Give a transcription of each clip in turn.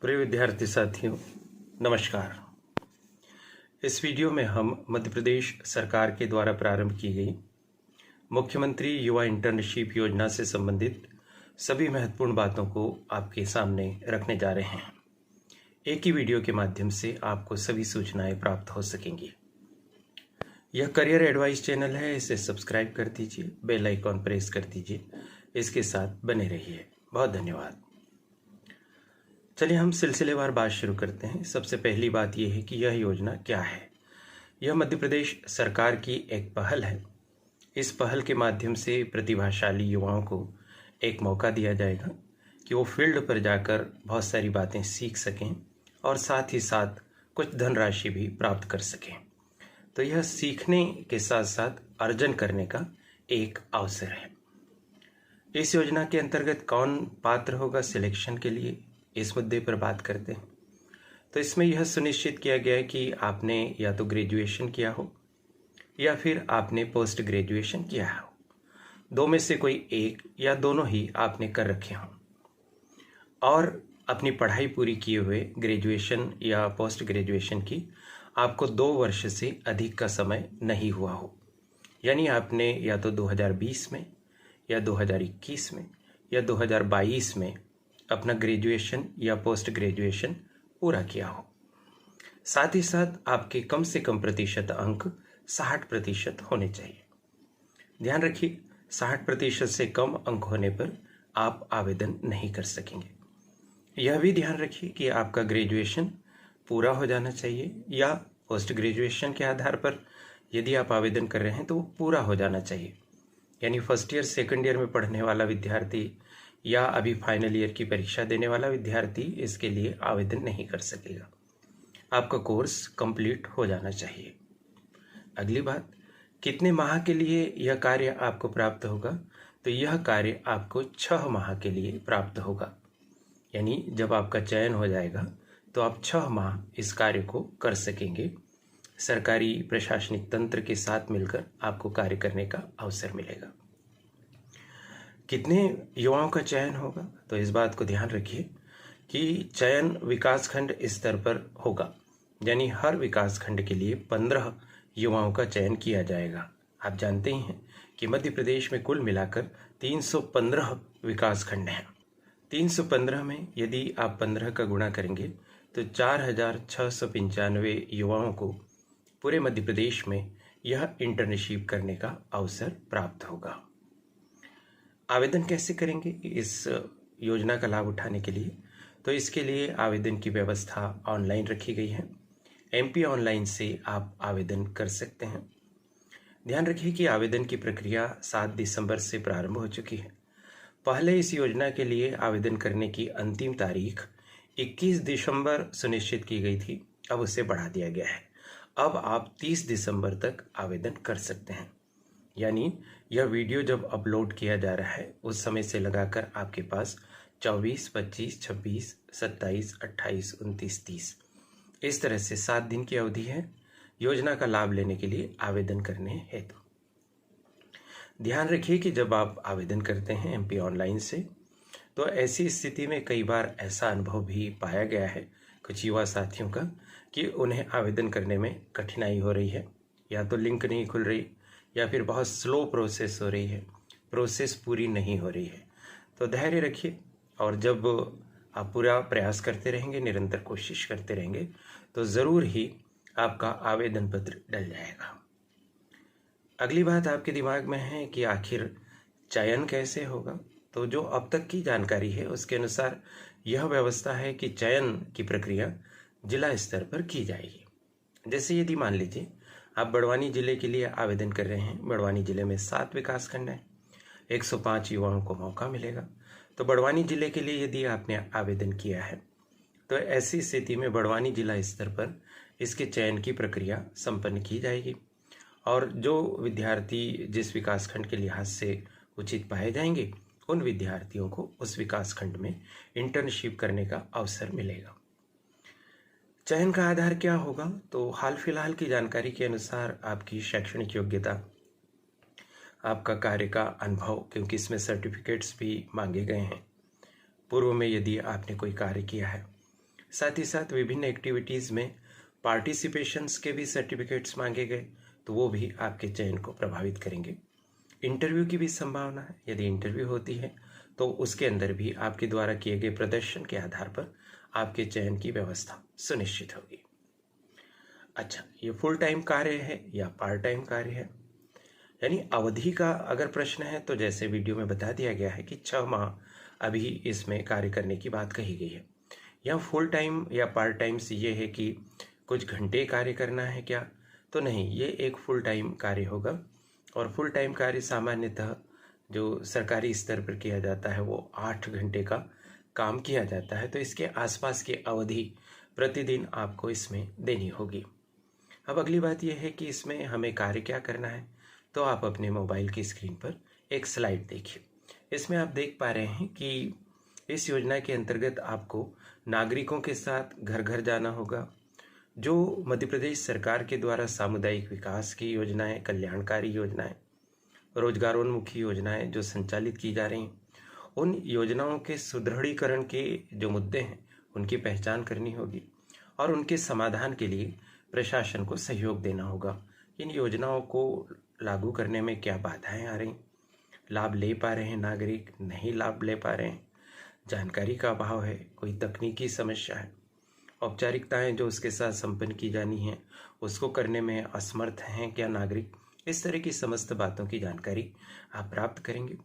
प्रिय विद्यार्थी साथियों, नमस्कार। इस वीडियो में हम मध्य प्रदेश सरकार के द्वारा प्रारंभ की गई मुख्यमंत्री युवा इंटर्नशिप योजना से संबंधित सभी महत्वपूर्ण बातों को आपके सामने रखने जा रहे हैं। एक ही वीडियो के माध्यम से आपको सभी सूचनाएं प्राप्त हो सकेंगी। यह करियर एडवाइस चैनल है, इसे सब्सक्राइब कर दीजिए, बेल आइकॉन प्रेस कर दीजिए, इसके साथ बने रहिए। बहुत धन्यवाद। चलिए हम सिलसिलेवार बात शुरू करते हैं। सबसे पहली बात यह है कि यह योजना क्या है। यह मध्य प्रदेश सरकार की एक पहल है। इस पहल के माध्यम से प्रतिभाशाली युवाओं को एक मौका दिया जाएगा कि वो फील्ड पर जाकर बहुत सारी बातें सीख सकें और साथ ही साथ कुछ धनराशि भी प्राप्त कर सकें। तो यह सीखने के साथ साथ अर्जन करने का एक अवसर है। इस योजना के अंतर्गत कौन पात्र होगा सिलेक्शन के लिए, इस मुद्दे पर बात करते हैं। तो इसमें यह सुनिश्चित किया गया है कि आपने या तो ग्रेजुएशन किया हो या फिर आपने पोस्ट ग्रेजुएशन किया हो, दो में से कोई एक या दोनों ही आपने कर रखे हों और अपनी पढ़ाई पूरी किए हुए ग्रेजुएशन या पोस्ट ग्रेजुएशन की आपको 2 वर्ष से अधिक का समय नहीं हुआ हो। यानी आपने या तो 2020 में या 2021 में या 2022 में अपना ग्रेजुएशन या पोस्ट ग्रेजुएशन पूरा किया हो। साथ ही साथ आपके कम से कम प्रतिशत अंक 60% होने चाहिए। ध्यान रखिए, 60% से कम अंक होने पर आप आवेदन नहीं कर सकेंगे। यह भी ध्यान रखिए कि आपका ग्रेजुएशन पूरा हो जाना चाहिए या पोस्ट ग्रेजुएशन के आधार पर यदि आप आवेदन कर रहे हैं तो वो पूरा हो जाना चाहिए। यानी फर्स्ट ईयर सेकंड ईयर में पढ़ने वाला विद्यार्थी या अभी फाइनल ईयर की परीक्षा देने वाला विद्यार्थी इसके लिए आवेदन नहीं कर सकेगा। आपका कोर्स कंप्लीट हो जाना चाहिए। अगली बात, कितने माह के लिए यह कार्य आपको प्राप्त होगा। तो यह कार्य आपको 6 माह के लिए प्राप्त होगा। यानी जब आपका चयन हो जाएगा तो आप 6 माह इस कार्य को कर सकेंगे। सरकारी प्रशासनिक तंत्र के साथ मिलकर आपको कार्य करने का अवसर मिलेगा। कितने युवाओं का चयन होगा, तो इस बात को ध्यान रखिए कि चयन विकासखंड स्तर पर होगा। यानी हर विकासखंड के लिए 15 युवाओं का चयन किया जाएगा। आप जानते ही हैं कि मध्य प्रदेश में कुल मिलाकर 315 विकासखंड हैं। 315 में यदि आप 15 का गुणा करेंगे तो 4695 युवाओं को पूरे मध्य प्रदेश में यह इंटर्नशिप करने का अवसर प्राप्त होगा। आवेदन कैसे करेंगे इस योजना का लाभ उठाने के लिए, तो इसके लिए आवेदन की व्यवस्था ऑनलाइन रखी गई है। MP ऑनलाइन से आप आवेदन कर सकते हैं। ध्यान रखिए कि आवेदन की प्रक्रिया 7 दिसंबर से प्रारंभ हो चुकी है। पहले इस योजना के लिए आवेदन करने की अंतिम तारीख 21 दिसंबर सुनिश्चित की गई थी, अब उसे बढ़ा दिया गया है। अब आप 30 दिसंबर तक आवेदन कर सकते हैं। यानी यह वीडियो जब अपलोड किया जा रहा है उस समय से लगाकर आपके पास 24, 25, 26, 27, 28, 29, 30 इस तरह से 7 दिन की अवधि है योजना का लाभ लेने के लिए आवेदन करने हेतु। ध्यान रखिए कि जब आप आवेदन करते हैं MP ऑनलाइन से, तो ऐसी स्थिति में कई बार ऐसा अनुभव भी पाया गया है कुछ युवा साथियों का कि उन्हें आवेदन करने में कठिनाई हो रही है, या तो लिंक नहीं खुल रही या फिर बहुत स्लो प्रोसेस हो रही है, प्रोसेस पूरी नहीं हो रही है। तो धैर्य रखिए और जब आप पूरा प्रयास करते रहेंगे, निरंतर कोशिश करते रहेंगे, तो ज़रूर ही आपका आवेदन पत्र डल जाएगा। अगली बात आपके दिमाग में है कि आखिर चयन कैसे होगा। तो जो अब तक की जानकारी है उसके अनुसार यह व्यवस्था है कि चयन की प्रक्रिया जिला स्तर पर की जाएगी। जैसे यदि मान लीजिए आप बड़वानी जिले के लिए आवेदन कर रहे हैं, बड़वानी जिले में 7 विकासखंड हैं, 105 युवाओं को मौका मिलेगा। तो बड़वानी जिले के लिए यदि आपने आवेदन किया है तो ऐसी स्थिति में बड़वानी जिला स्तर पर इसके चयन की प्रक्रिया संपन्न की जाएगी और जो विद्यार्थी जिस विकासखंड के लिहाज से उचित पाए जाएंगे उन विद्यार्थियों को उस विकासखंड में इंटर्नशिप करने का अवसर मिलेगा। चयन का आधार क्या होगा, तो हाल फिलहाल की जानकारी के अनुसार आपकी शैक्षणिक योग्यता, आपका कार्य का अनुभव, क्योंकि इसमें सर्टिफिकेट्स भी मांगे गए हैं, पूर्व में यदि आपने कोई कार्य किया है, साथ ही साथ विभिन्न एक्टिविटीज़ में पार्टिसिपेशंस के भी सर्टिफिकेट्स मांगे गए, तो वो भी आपके चयन को प्रभावित करेंगे। इंटरव्यू की भी संभावना है, यदि इंटरव्यू होती है तो उसके अंदर भी आपके द्वारा किए गए प्रदर्शन के आधार पर आपके चयन की व्यवस्था सुनिश्चित होगी। अच्छा, ये फुल टाइम कार्य है या पार्ट टाइम कार्य है, यानी अवधि का अगर प्रश्न है तो जैसे वीडियो में बता दिया गया है कि 6 माह अभी इसमें कार्य करने की बात कही गई है। या फुल टाइम या पार्ट टाइम से ये है कि कुछ घंटे कार्य करना है क्या, तो नहीं, ये एक फुल टाइम कार्य होगा। और फुल टाइम कार्य सामान्यतः जो सरकारी स्तर पर किया जाता है वो 8 घंटे का काम किया जाता है, तो इसके आसपास की अवधि प्रतिदिन आपको इसमें देनी होगी। अब अगली बात यह है कि इसमें हमें कार्य क्या करना है, तो आप अपने मोबाइल की स्क्रीन पर एक स्लाइड देखिए। इसमें आप देख पा रहे हैं कि इस योजना के अंतर्गत आपको नागरिकों के साथ घर घर जाना होगा। जो मध्य प्रदेश सरकार के द्वारा सामुदायिक विकास की योजनाएं, कल्याणकारी योजनाएं, रोजगारोन्मुखी योजनाएं जो संचालित की जा रही हैं, उन योजनाओं के सुदृढ़ीकरण के जो मुद्दे हैं उनकी पहचान करनी होगी और उनके समाधान के लिए प्रशासन को सहयोग देना होगा। इन योजनाओं को लागू करने में क्या बाधाएं आ रही, लाभ ले पा रहे हैं नागरिक, नहीं लाभ ले पा रहे हैं, जानकारी का अभाव है, कोई तकनीकी समस्या है, औपचारिकताएं जो उसके साथ संपन्न की जानी है उसको करने में असमर्थ हैं क्या नागरिक, इस तरह की समस्त बातों की जानकारी आप प्राप्त करेंगे।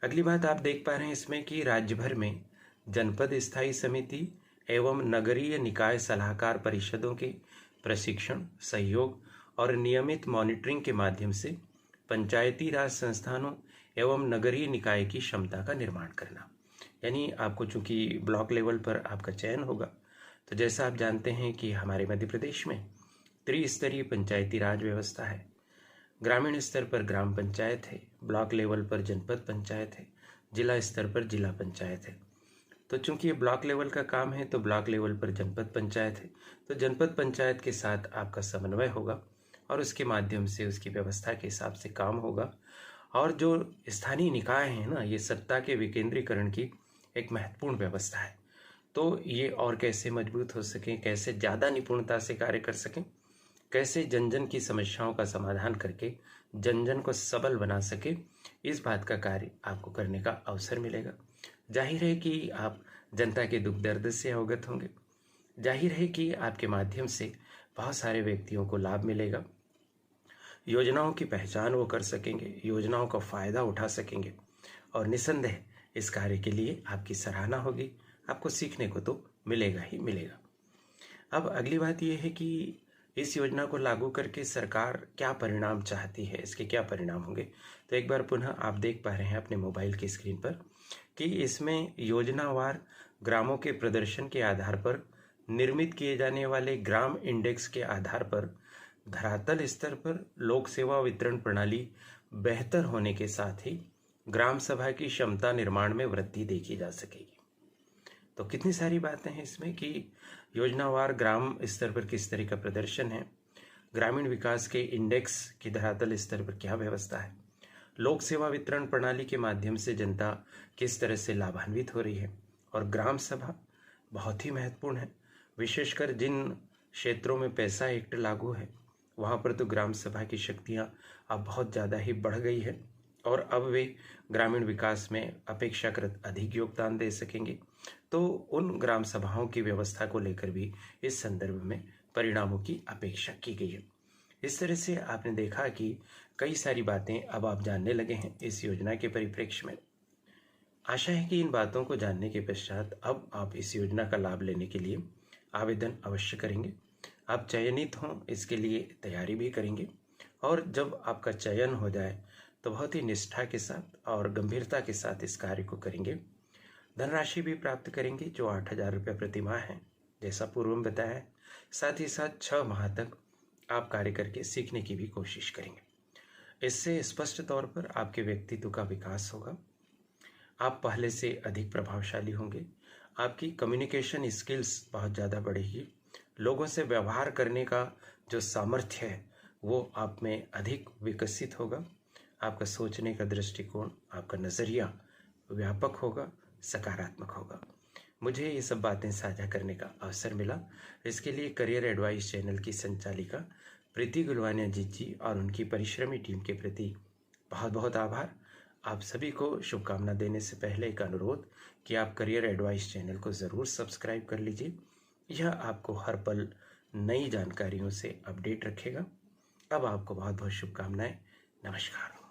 अगली बात आप देख पा रहे हैं इसमें कि राज्य भर में जनपद स्थायी समिति एवं नगरीय निकाय सलाहकार परिषदों के प्रशिक्षण, सहयोग और नियमित मॉनिटरिंग के माध्यम से पंचायती राज संस्थानों एवं नगरीय निकाय की क्षमता का निर्माण करना। यानी आपको चूंकि ब्लॉक लेवल पर आपका चयन होगा, तो जैसा आप जानते हैं कि हमारे मध्य प्रदेश में त्रिस्तरीय पंचायती राज व्यवस्था है। ग्रामीण स्तर पर ग्राम पंचायत है, ब्लॉक लेवल पर जनपद पंचायत है, जिला स्तर पर जिला पंचायत है। तो चूंकि ये ब्लॉक लेवल का काम है तो ब्लॉक लेवल पर जनपद पंचायत है, तो जनपद पंचायत के साथ आपका समन्वय होगा और उसके माध्यम से उसकी व्यवस्था के हिसाब से काम होगा। और जो स्थानीय निकाय हैं ना, ये सत्ता के विकेंद्रीकरण की एक महत्वपूर्ण व्यवस्था है। तो ये और कैसे मजबूत हो सकें, कैसे ज़्यादा निपुणता से कार्य कर सकें, कैसे जन जन की समस्याओं का समाधान करके जन जन को सबल बना सके, इस बात का कार्य आपको करने का अवसर मिलेगा। जाहिर है कि आप जनता के दुख दर्द से अवगत होंगे, जाहिर है कि आपके माध्यम से बहुत सारे व्यक्तियों को लाभ मिलेगा, योजनाओं की पहचान वो कर सकेंगे, योजनाओं का फ़ायदा उठा सकेंगे और निसंदेह इस कार्य के लिए आपकी सराहना होगी, आपको सीखने को तो मिलेगा ही मिलेगा। अब अगली बात यह है कि इस योजना को लागू करके सरकार क्या परिणाम चाहती है, इसके क्या परिणाम होंगे। तो एक बार पुनः आप देख पा रहे हैं अपने मोबाइल की स्क्रीन पर कि इसमें योजनावार ग्रामों के प्रदर्शन के आधार पर निर्मित किए जाने वाले ग्राम इंडेक्स के आधार पर धरातल स्तर पर लोक सेवा वितरण प्रणाली बेहतर होने के साथ ही ग्राम सभा की क्षमता निर्माण में वृद्धि देखी जा सकेगी। तो कितनी सारी बातें हैं इसमें कि योजनावार ग्राम स्तर पर किस तरह का प्रदर्शन है, ग्रामीण विकास के इंडेक्स की धरातल स्तर पर क्या व्यवस्था है, लोक सेवा वितरण प्रणाली के माध्यम से जनता किस तरह से लाभान्वित हो रही है, और ग्राम सभा बहुत ही महत्वपूर्ण है। विशेषकर जिन क्षेत्रों में पैसा एक्ट लागू है वहाँ पर तो ग्राम सभा की शक्तियाँ अब बहुत ज़्यादा ही बढ़ गई है और अब वे ग्रामीण विकास में अपेक्षाकृत अधिक योगदान दे सकेंगे। तो उन ग्राम सभाओं की व्यवस्था को लेकर भी इस संदर्भ में परिणामों की अपेक्षा की गई है। इस तरह से आपने देखा कि कई सारी बातें अब आप जानने लगे हैं इस योजना के परिप्रेक्ष्य में। आशा है कि इन बातों को जानने के पश्चात अब आप इस योजना का लाभ लेने के लिए आवेदन अवश्य करेंगे। आप चयनित हों इसके लिए तैयारी भी करेंगे और जब आपका चयन हो जाए तो बहुत ही निष्ठा के साथ और गंभीरता के साथ इस कार्य को करेंगे। धनराशि भी प्राप्त करेंगे जो 8,000 रुपये प्रति माह है, जैसा पूर्व में बताया है। साथ ही साथ 6 माह तक आप कार्य करके सीखने की भी कोशिश करेंगे। इससे स्पष्ट तौर पर आपके व्यक्तित्व का विकास होगा, आप पहले से अधिक प्रभावशाली होंगे, आपकी कम्युनिकेशन स्किल्स बहुत ज़्यादा बढ़ेगी, लोगों से व्यवहार करने का जो सामर्थ्य है वो आप में अधिक विकसित होगा, आपका सोचने का दृष्टिकोण, आपका नज़रिया व्यापक होगा, सकारात्मक होगा। मुझे ये सब बातें साझा करने का अवसर मिला। इसके लिए करियर एडवाइस चैनल की संचालिका प्रीति गुलवानिया जी और उनकी परिश्रमी टीम के प्रति बहुत बहुत आभार। आप सभी को शुभकामना देने से पहले एक अनुरोध कि आप करियर एडवाइस चैनल को ज़रूर सब्सक्राइब कर लीजिए। यह आपको हर पल नई जानकारियों से अपडेट रखेगा। अब आपको बहुत बहुत शुभकामनाएं। नमस्कार।